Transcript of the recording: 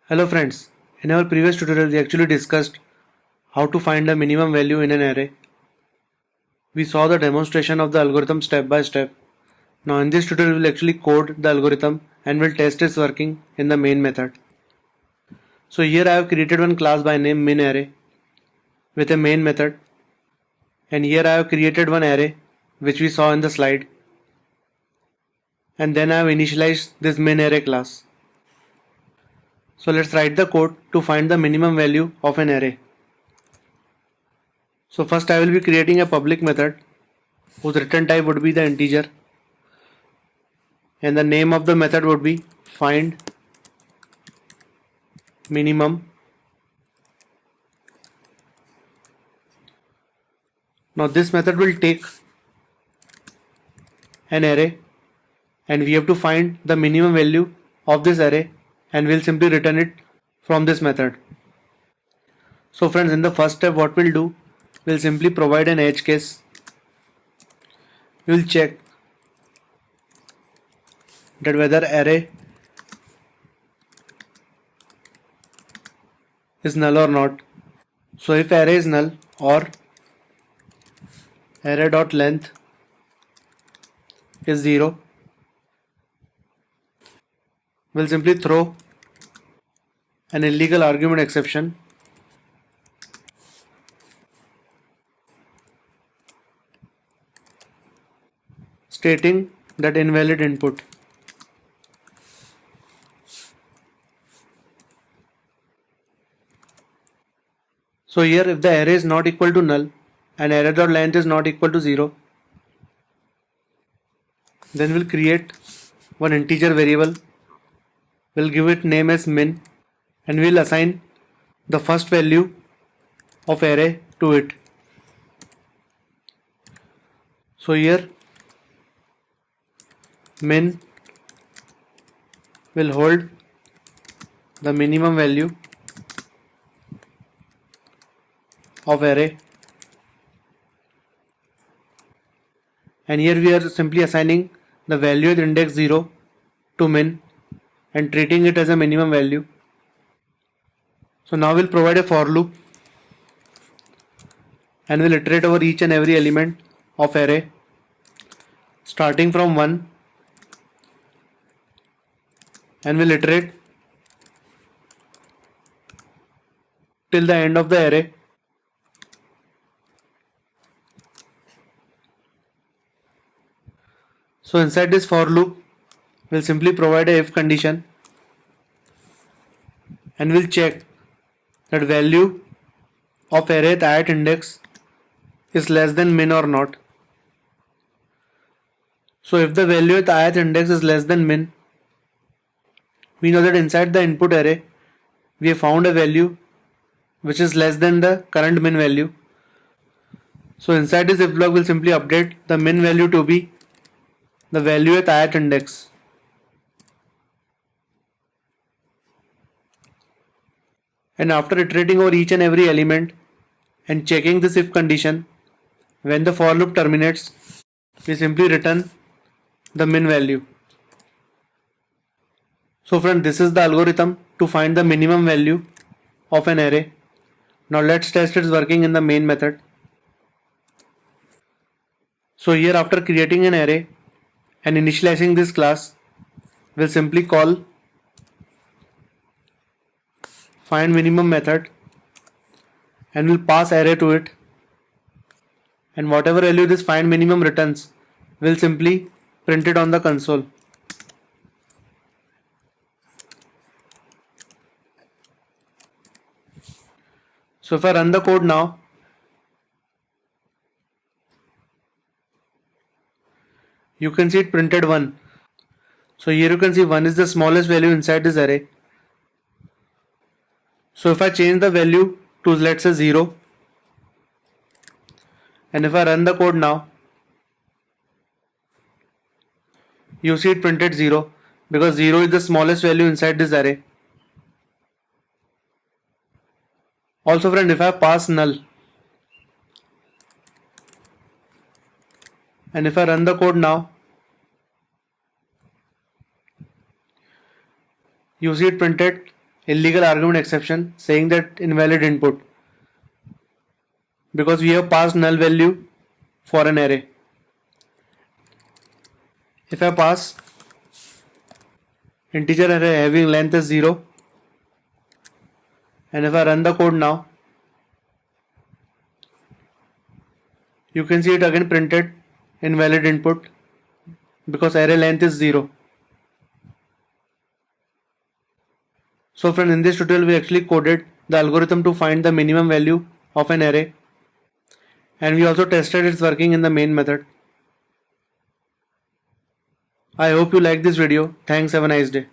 Hello friends, in our previous tutorial we actually discussed how to find the minimum value in an array. We saw the demonstration of the algorithm step by step. Now in this tutorial we will actually code the algorithm and will test its working in the main method. So here I have created one class by name minArray with a main method, and here I have created one array which we saw in the slide, and then I have initialized this minArray class. So let's write the code to find the minimum value of an array. So first I will be creating a public method whose return type would be the integer, and the name of the method would be find minimum. Now this method will take an array and we have to find the minimum value of this array, and we'll simply return it from this method. So friends, in the first step what we'll do, we'll simply provide an edge case. We'll check that whether array is null or not. So if array is null or array.length is 0, we'll simply throw an illegal argument exception stating that invalid input. So here if the array is not equal to null and array.length is not equal to 0, then we'll create one integer variable. We'll give it name as min and we'll assign the first value of array to it. So here min will hold the minimum value of array, and here we are simply assigning the value at index 0 to min and treating it as a minimum value. So now we'll provide a for loop and we'll iterate over each and every element of array starting from 1, and we'll iterate till the end of the array. So inside this for loop we'll simply provide a if condition and we'll check that value of array at index is less than min or not. So if the value at ith index is less than min, we know that inside the input array we have found a value which is less than the current min value. So inside this if block we'll simply update the min value to be the value at ith index. And after iterating over each and every element and checking this if condition, when the for loop terminates, we simply return the min value. So friend, this is the algorithm to find the minimum value of an array. Now let's test its working in the main method. So here after creating an array and initializing this class, we'll simply call find minimum method and we'll pass array to it, and whatever value this find minimum returns, we'll simply print it on the console. So if I run the code now, you can see it printed 1. So here you can see 1 is the smallest value inside this array. So if I change the value to let's say 0, and if I run the code now, you see it printed 0 because 0 is the smallest value inside this array. Also friend, if I pass null and if I run the code now, you see it printed illegal argument exception saying that invalid input because we have passed null value for an array. If I pass integer array having length is 0, and if I run the code now, you can see it again printed invalid input because array length is 0. So friends, in this tutorial we actually coded the algorithm to find the minimum value of an array, and we also tested its working in the main method. I hope you like this video. Thanks, have a nice day.